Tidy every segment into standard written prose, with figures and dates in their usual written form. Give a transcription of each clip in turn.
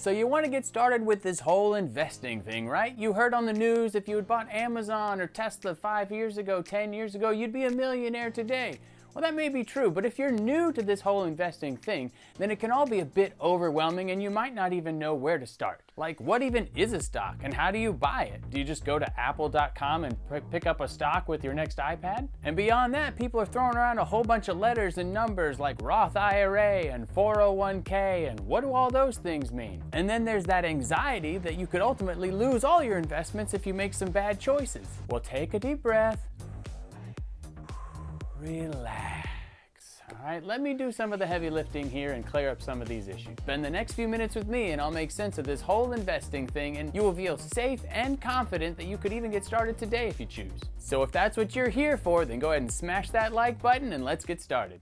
So you want to get started with this whole investing thing, right? You heard on the news if you had bought Amazon or Tesla 5 years ago, 10 years ago, you'd be a millionaire today. Well, that may be true, but if you're new to this whole investing thing, then it can all be a bit overwhelming and you might not even know where to start. Like, what even is a stock and how do you buy it? Do you just go to apple.com and pick up a stock with your next iPad? And beyond that, people are throwing around a whole bunch of letters and numbers like Roth IRA and 401k, and what do all those things mean? And then there's that anxiety that you could ultimately lose all your investments if you make some bad choices. Well, take a deep breath. Relax. All right, let me do some of the heavy lifting here and clear up some of these issues. Spend the next few minutes with me and I'll make sense of this whole investing thing, and you will feel safe and confident that you could even get started today if you choose. So if that's what you're here for, then go ahead and smash that like button and let's get started.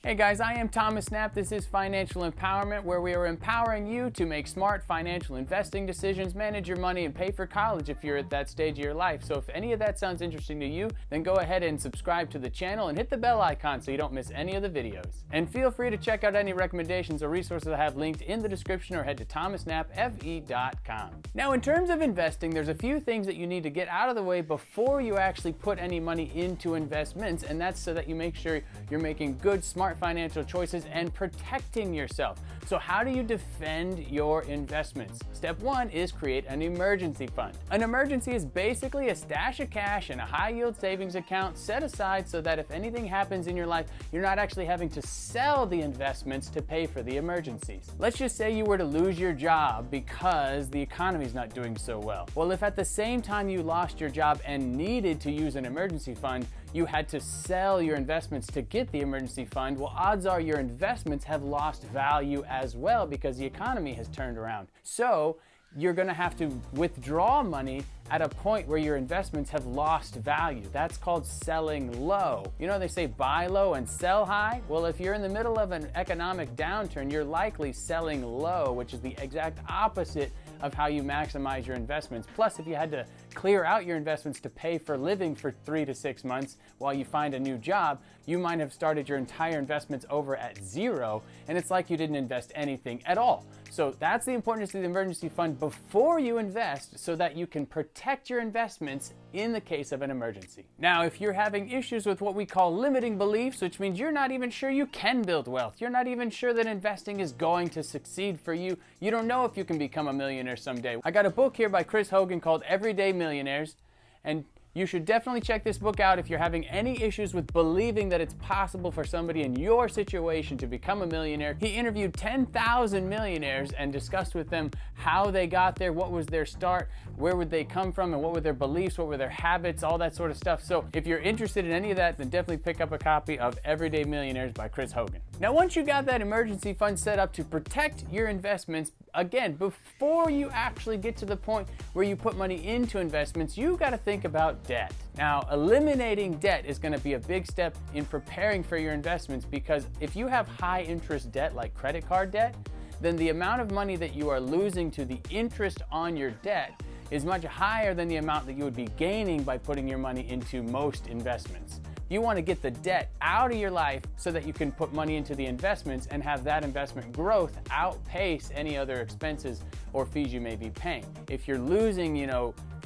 Hey guys, I am Thomas Knapp. This is Financial Empowerment, where we are empowering you to make smart financial investing decisions, manage your money, and pay for college if you're at that stage of your life. So if any of that sounds interesting to you, then go ahead and subscribe to the channel and hit the bell icon so you don't miss any of the videos. And feel free to check out any recommendations or resources I have linked in the description, or head to thomasknappfe.com. Now, in terms of investing, there's a few things that you need to get out of the way before you actually put any money into investments, and that's so that you make sure you're making good, smart financial choices and protecting yourself. So how do you defend your investments? Step one is create an emergency fund. An emergency is basically a stash of cash in a high yield savings account set aside so that if anything happens in your life, you're not actually having to sell the investments to pay for the emergencies. Let's just say you were to lose your job because the economy is not doing so well. Well, if at the same time you lost your job and needed to use an emergency fund, you had to sell your investments to get the emergency fund, well, odds are your investments have lost value as well because the economy has turned around. So you're going to have to withdraw money at a point where your investments have lost value. That's called selling low. You know, they say buy low and sell high. Well, if you're in the middle of an economic downturn, you're likely selling low, which is the exact opposite of how you maximize your investments. Plus, if you had to clear out your investments to pay for living for 3 to 6 months while you find a new job, you might have started your entire investments over at zero, and it's like you didn't invest anything at all. So that's the importance of the emergency fund before you invest, so that you can protect your investments in the case of an emergency. Now, if you're having issues with what we call limiting beliefs, which means you're not even sure you can build wealth, you're not even sure that investing is going to succeed for you, you don't know if you can become a millionaire someday. I got a book here by Chris Hogan called Everyday Millionaires, and you should definitely check this book out if you're having any issues with believing that it's possible for somebody in your situation to become a millionaire. He interviewed 10,000 millionaires and discussed with them how they got there, what was their start, where would they come from, and what were their beliefs, what were their habits, all that sort of stuff. So if you're interested in any of that, then definitely pick up a copy of Everyday Millionaires by Chris Hogan. Now, once you got that emergency fund set up to protect your investments, again, before you actually get to the point where you put money into investments, you got to think about debt. Now, eliminating debt is going to be a big step in preparing for your investments, because if you have high interest debt like credit card debt, then the amount of money that you are losing to the interest on your debt is much higher than the amount that you would be gaining by putting your money into most investments. You want to get the debt out of your life so that you can put money into the investments and have that investment growth outpace any other expenses or fees you may be paying. If you're losing,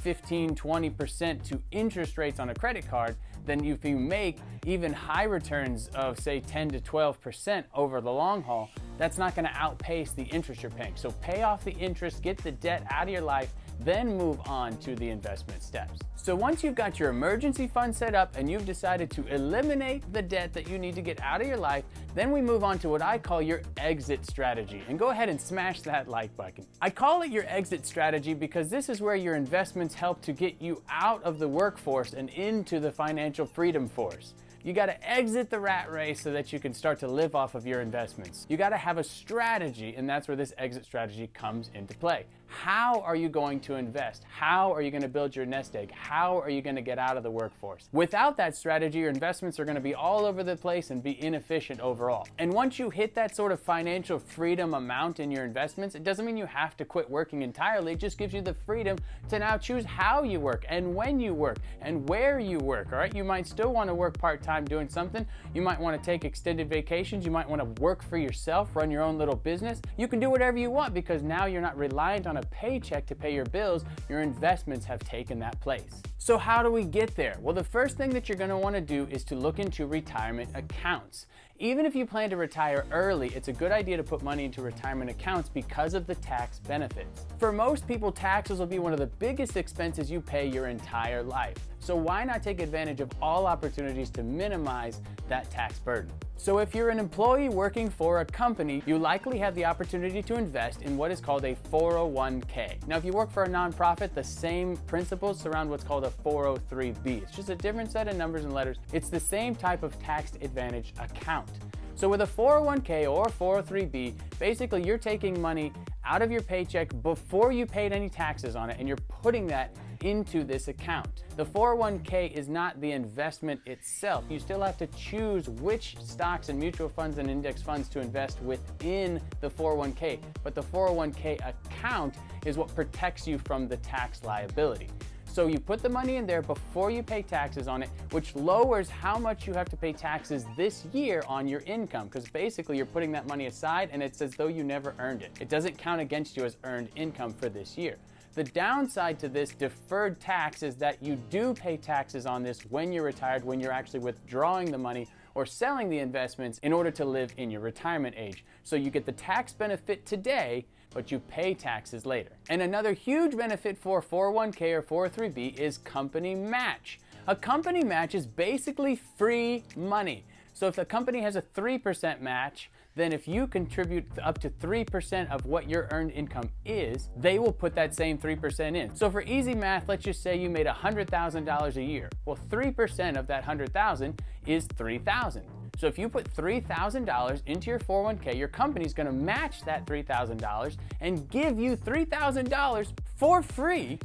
15, 20% to interest rates on a credit card, then if you make even high returns of say 10 to 12% over the long haul, that's not going to outpace the interest you're paying. So pay off the interest, get the debt out of your life, then move on to the investment steps. So once you've got your emergency fund set up and you've decided to eliminate the debt that you need to get out of your life, then we move on to what I call your exit strategy. And go ahead and smash that like button. I call it your exit strategy because this is where your investments help to get you out of the workforce and into the financial freedom force. You got to exit the rat race so that you can start to live off of your investments. You got to have a strategy, and that's where this exit strategy comes into play. How are you going to invest? How are you going to build your nest egg? How are you going to get out of the workforce? Without that strategy, your investments are going to be all over the place and be inefficient overall. And once you hit that sort of financial freedom amount in your investments, it doesn't mean you have to quit working entirely. It just gives you the freedom to now choose how you work and when you work and where you work, all right? You might still want to work part-time doing something. You might want to take extended vacations. You might want to work for yourself, run your own little business. You can do whatever you want because now you're not reliant on a paycheck to pay your bills. Your investments have taken that place. So how do we get there? Well, the first thing that you're going to want to do is to look into retirement accounts. Even if you plan to retire early, it's a good idea to put money into retirement accounts because of the tax benefits. For most people, taxes will be one of the biggest expenses you pay your entire life. So why not take advantage of all opportunities to minimize that tax burden? So if you're an employee working for a company, you likely have the opportunity to invest in what is called a 401k. Now, if you work for a nonprofit, the same principles surround what's called a 403b. It's just a different set of numbers and letters. It's the same type of tax advantage account. So with a 401k or 403b, basically you're taking money out of your paycheck before you paid any taxes on it, and you're putting that into this account. The 401k is not the investment itself. You still have to choose which stocks and mutual funds and index funds to invest within the 401k, but the 401k account is what protects you from the tax liability. So you put the money in there before you pay taxes on it, which lowers how much you have to pay taxes this year on your income, because basically you're putting that money aside and it's as though you never earned it. It doesn't count against you as earned income for this year. The downside to this deferred tax is that you do pay taxes on this when you're retired, when you're actually withdrawing the money or selling the investments in order to live in your retirement age. So you get the tax benefit today, but you pay taxes later. And another huge benefit for 401k or 403b is company match. A company match is basically free money. So if the company has a 3% match, then if you contribute up to 3% of what your earned income is, they will put that same 3% in. So for easy math, let's just say you made $100,000 a year. Well, 3% of that $100,000 is $3,000. So if you put $3,000 into your 401k, your company's gonna match that $3,000 and give you $3,000 for free,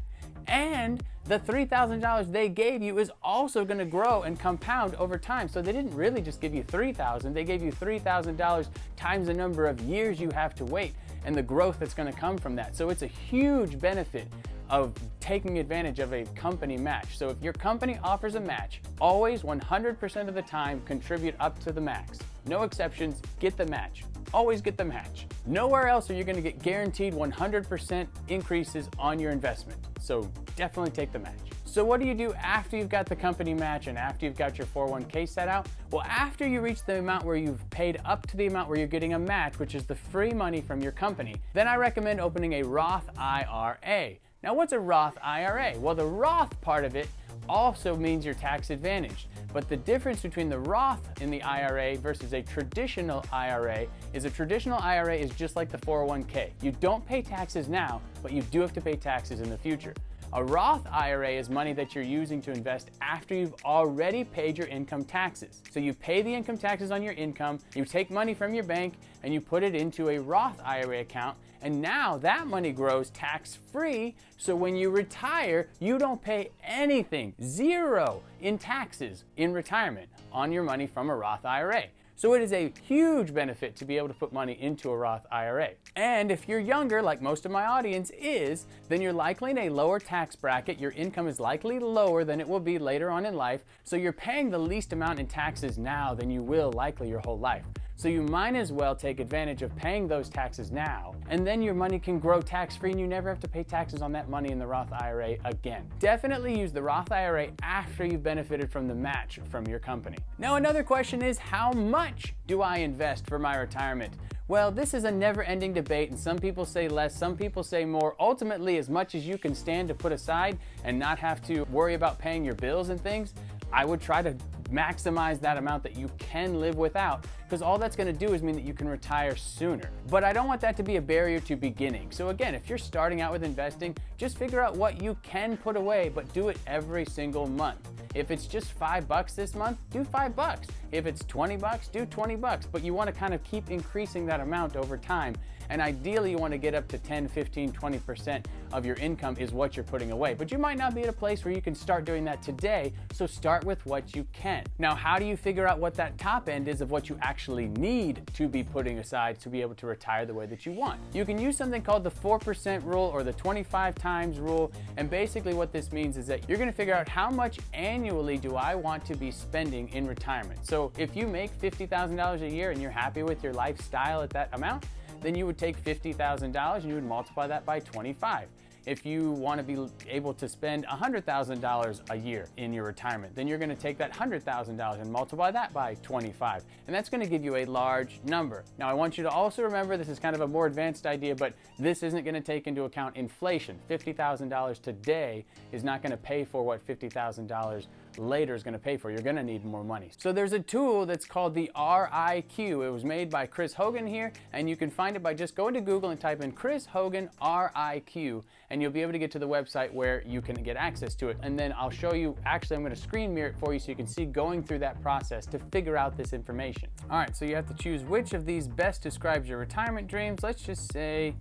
and the $3,000 they gave you is also going to grow and compound over time. So they didn't really just give you $3,000, they gave you $3,000 times the number of years you have to wait and the growth that's going to come from that. So it's a huge benefit of taking advantage of a company match. So if your company offers a match, always 100% of the time contribute up to the max. No exceptions, get the match. Always get the match. Nowhere else are you going to get guaranteed 100% increases on your investment. So definitely take the match. So what do you do after you've got the company match and after you've got your 401k set out? Well, after you reach the amount where you've paid up to the amount where you're getting a match, which is the free money from your company, then I recommend opening a Roth IRA. Now, what's a Roth IRA? Well, the Roth part of it also means you're tax advantaged. But the difference between the Roth in the IRA versus a traditional IRA is a traditional IRA is just like the 401k. You don't pay taxes now, but you do have to pay taxes in the future. A Roth IRA is money that you're using to invest after you've already paid your income taxes. So you pay the income taxes on your income, you take money from your bank, and you put it into a Roth IRA account, and now that money grows tax-free, so when you retire, you don't pay anything, zero in taxes in retirement on your money from a Roth IRA. So it is a huge benefit to be able to put money into a Roth IRA. And if you're younger, like most of my audience is, then you're likely in a lower tax bracket. Your income is likely lower than it will be later on in life. So you're paying the least amount in taxes now than you will likely your whole life. So you might as well take advantage of paying those taxes now, and then your money can grow tax-free and you never have to pay taxes on that money in the Roth IRA again. Definitely use the Roth IRA after you've benefited from the match from your company. Now, another question is, how much do I invest for my retirement? Well, this is a never-ending debate, and some people say less, some people say more. Ultimately, as much as you can stand to put aside and not have to worry about paying your bills and things, I would try to maximize that amount that you can live without, because all that's going to do is mean that you can retire sooner. But I don't want that to be a barrier to beginning. So again, if you're starting out with investing, just figure out what you can put away, but do it every single month. If it's just $5 this month, do $5. If it's 20 bucks, do 20 bucks, but you want to kind of keep increasing that amount over time. And ideally you want to get up to 10, 15, 20% of your income is what you're putting away. But you might not be at a place where you can start doing that today, so start with what you can. Now, how do you figure out what that top end is of what you actually need to be putting aside to be able to retire the way that you want? You can use something called the 4% rule or the 25 times rule, and basically what this means is that you're going to figure out how much annually do I want to be spending in retirement. So if you make $50,000 a year and you're happy with your lifestyle at that amount, then you would take $50,000 and you would multiply that by 25. If you want to be able to spend $100,000 a year in your retirement, then you're going to take that $100,000 and multiply that by 25. And that's going to give you a large number. Now, I want you to also remember this is kind of a more advanced idea, but this isn't going to take into account inflation. $50,000 today is not going to pay for what $50,000 later is going to pay for. You're going to need more money. So there's a tool that's called the RIQ. It was made by Chris Hogan here, and you can find it by just going to Google and type in Chris Hogan RIQ, and you'll be able to get to the website where you can get access to it. And then I'll show you, actually I'm going to screen mirror it for you so you can see going through that process to figure out this information. All right, so you have to choose which of these best describes your retirement dreams. Let's just say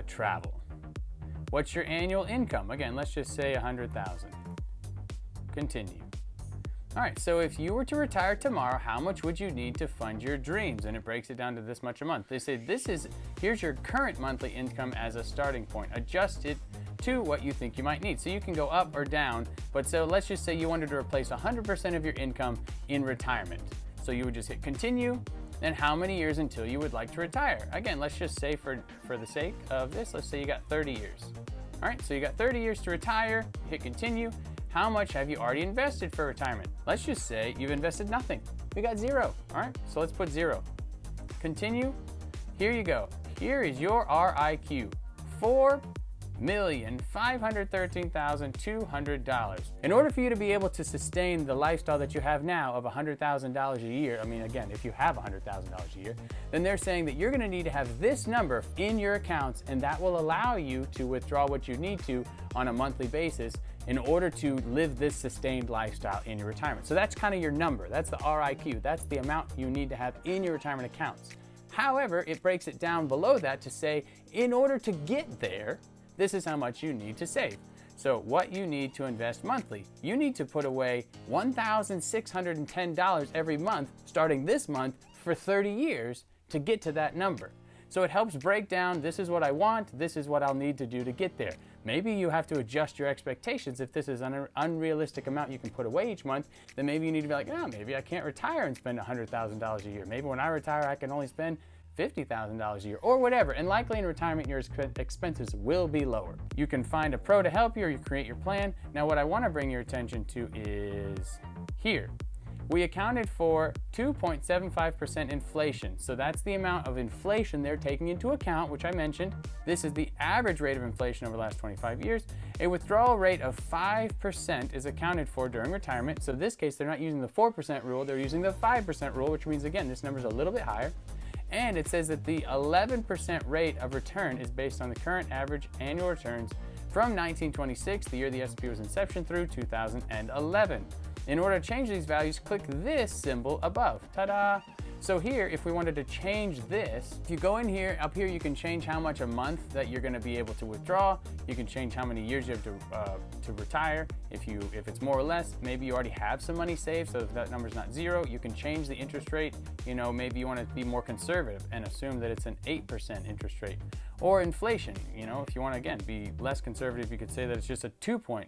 travel. What's your annual income? Again, let's just say $100,000. Continue. All right, so if you were to retire tomorrow, how much would you need to fund your dreams? And it breaks it down to this much a month. They say here's your current monthly income as a starting point. Adjust it to what you think you might need. So you can go up or down, but so let's just say you wanted to replace 100% of your income in retirement. So you would just hit continue, then how many years until you would like to retire? Again, let's just say for the sake of this, let's say you got 30 years. All right, so you got 30 years to retire, hit continue. How much have you already invested for retirement? Let's just say you've invested nothing. We got zero. All right, so let's put zero. Continue. Here you go. Here is your RIQ. $4,513,200. In order for you to be able to sustain the lifestyle that you have now of $100,000 a year, I mean, again, if you have $100,000 a year, then they're saying that you're going to need to have this number in your accounts, and that will allow you to withdraw what you need to on a monthly basis in order to live this sustained lifestyle in your retirement. So that's kind of your number. That's the RIQ. That's the amount you need to have in your retirement accounts. However, it breaks it down below that to say, in order to get there, this is how much you need to save. So what you need to invest monthly. You need to put away $1,610 every month, starting this month, for 30 years to get to that number. So it helps break down, this is what I want, this is what I'll need to do to get there. Maybe you have to adjust your expectations. If this is an unrealistic amount you can put away each month, then maybe you need to be like, oh, maybe I can't retire and spend $100,000 a year. Maybe when I retire, I can only spend $50,000 a year, or whatever. And likely in retirement, your expenses will be lower. You can find a pro to help you, or you create your plan. Now, what I want to bring your attention to is here. We accounted for 2.75% inflation. So that's the amount of inflation they're taking into account, which I mentioned. This is the average rate of inflation over the last 25 years. A withdrawal rate of 5% is accounted for during retirement. So in this case, they're not using the 4% rule, they're using the 5% rule, which means, again, this number is a little bit higher. And it says that the 11% rate of return is based on the current average annual returns from 1926, the year the S&P was inception, through 2011. In order to change these values, click this symbol above. Ta-da! So here, if we wanted to change this, if you go in here, up here you can change how much a month that you're going to be able to withdraw. You can change how many years you have to retire. If it's more or less, maybe you already have some money saved, so that number's not zero. You can change the interest rate. You know, maybe you want to be more conservative and assume that it's an 8% interest rate. Or inflation, you know, if you want to, again, be less conservative, you could say that it's just a 2.0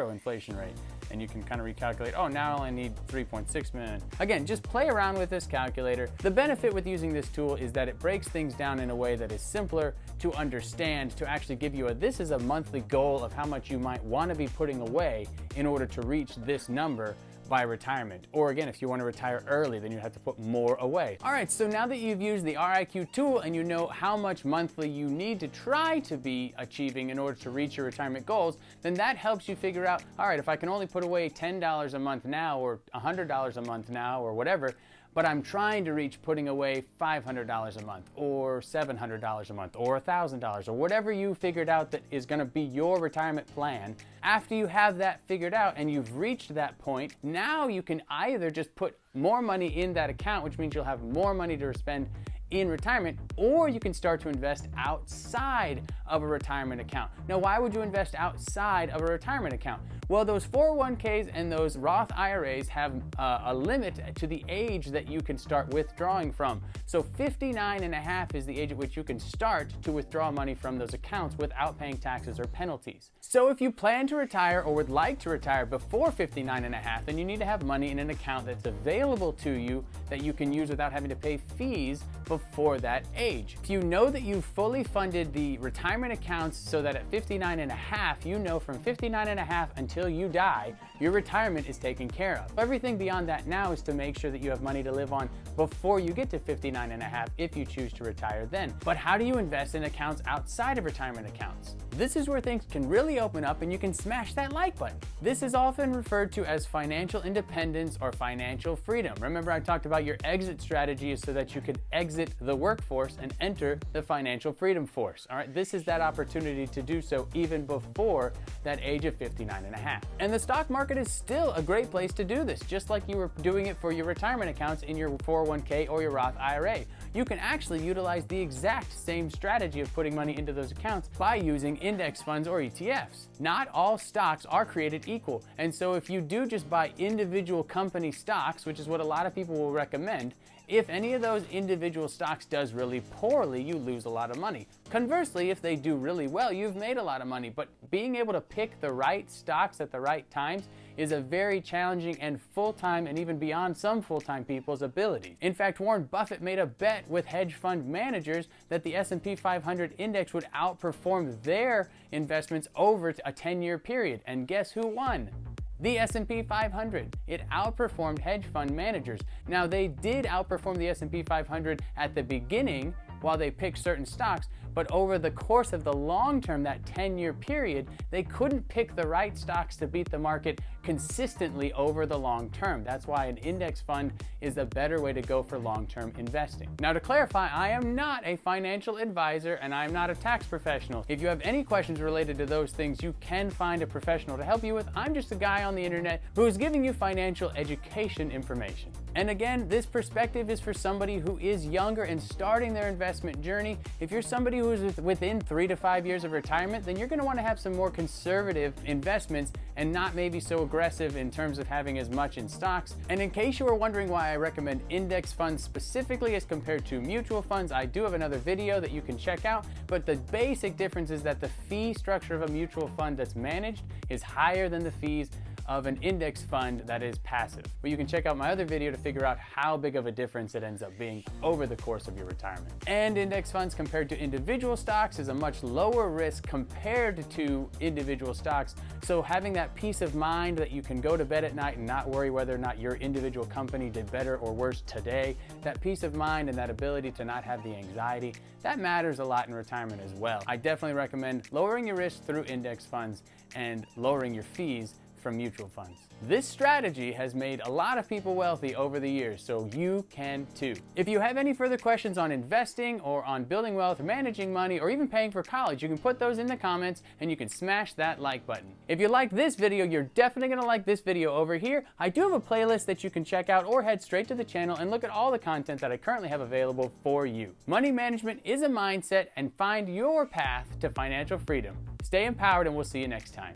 inflation rate, and you can kind of recalculate, oh, now I only need 3.6 million. Again, just play around with this calculator. The benefit with using this tool is that it breaks things down in a way that is simpler to understand, to actually give you this is a monthly goal of how much you might want to be putting away in order to reach this number by retirement. Or again, if you want to retire early, then you have to put more away. All right, so now that you've used the RIQ tool and you know how much monthly you need to try to be achieving in order to reach your retirement goals, then that helps you figure out, all right, if I can only put away $10 a month now, or $100 a month now, or whatever, but I'm trying to reach putting away $500 a month or $700 a month or $1,000 or whatever you figured out that is going to be your retirement plan. After you have that figured out and you've reached that point, now you can either just put more money in that account, which means you'll have more money to spend in retirement, or you can start to invest outside of a retirement account. Now, why would you invest outside of a retirement account? Well, those 401ks and those Roth IRAs have a limit to the age that you can start withdrawing from. So 59 and a half is the age at which you can start to withdraw money from those accounts without paying taxes or penalties. So if you plan to retire or would like to retire before 59 and a half, then you need to have money in an account that's available to you that you can use without having to pay fees before that age. If you know that you've fully funded the retirement accounts so that at 59 and a half, you know from 59 and a half until you die, your retirement is taken care of. Everything beyond that now is to make sure that you have money to live on before you get to 59 and a half if you choose to retire then. But how do you invest in accounts outside of retirement accounts? This is where things can really open up and you can smash that like button. This is often referred to as financial independence or financial freedom. Remember, I talked about your exit strategy is so that you could exit the workforce and enter the financial freedom force. All right, this is that opportunity to do so even before that age of 59 and a half. And the stock market is still a great place to do this, just like you were doing it for your retirement accounts in your 401k or your Roth IRA. You can actually utilize the exact same strategy of putting money into those accounts by using index funds or ETFs. Not all stocks are created equal, and so if you do just buy individual company stocks, which is what a lot of people will recommend, if any of those individual stocks does really poorly, you lose a lot of money. Conversely, if they do really well, you've made a lot of money. But being able to pick the right stocks at the right times is a very challenging and full-time and even beyond some full-time people's ability. In fact, Warren Buffett made a bet with hedge fund managers that the S&P 500 index would outperform their investments over a 10-year period. And guess who won? The S&P 500. It outperformed hedge fund managers. Now, they did outperform the S&P 500 at the beginning while they picked certain stocks, but over the course of the long term, that 10-year period, they couldn't pick the right stocks to beat the market consistently over the long term. That's why an index fund is a better way to go for long-term investing. Now, to clarify, I am not a financial advisor and I'm not a tax professional. If you have any questions related to those things, you can find a professional to help you with. I'm just a guy on the internet who is giving you financial education information. And again, this perspective is for somebody who is younger and starting their investment journey. If you're somebody who is within 3 to 5 years of retirement, then you're going to want to have some more conservative investments and not maybe so aggressive in terms of having as much in stocks. And in case you were wondering why I recommend index funds specifically as compared to mutual funds, I do have another video that you can check out. But the basic difference is that the fee structure of a mutual fund that's managed is higher than the fees of an index fund that is passive. But you can check out my other video to figure out how big of a difference it ends up being over the course of your retirement. And index funds compared to individual stocks is a much lower risk compared to individual stocks. So having that peace of mind that you can go to bed at night and not worry whether or not your individual company did better or worse today, that peace of mind and that ability to not have the anxiety, that matters a lot in retirement as well. I definitely recommend lowering your risk through index funds and lowering your fees from mutual funds. This strategy has made a lot of people wealthy over the years, so you can too. If you have any further questions on investing or on building wealth or managing money or even paying for college, you can put those in the comments and you can smash that like button. If you like this video, you're definitely gonna like this video over here. I do have a playlist that you can check out or head straight to the channel and look at all the content that I currently have available for you. Money management is a mindset, and find your path to financial freedom. Stay empowered and we'll see you next time.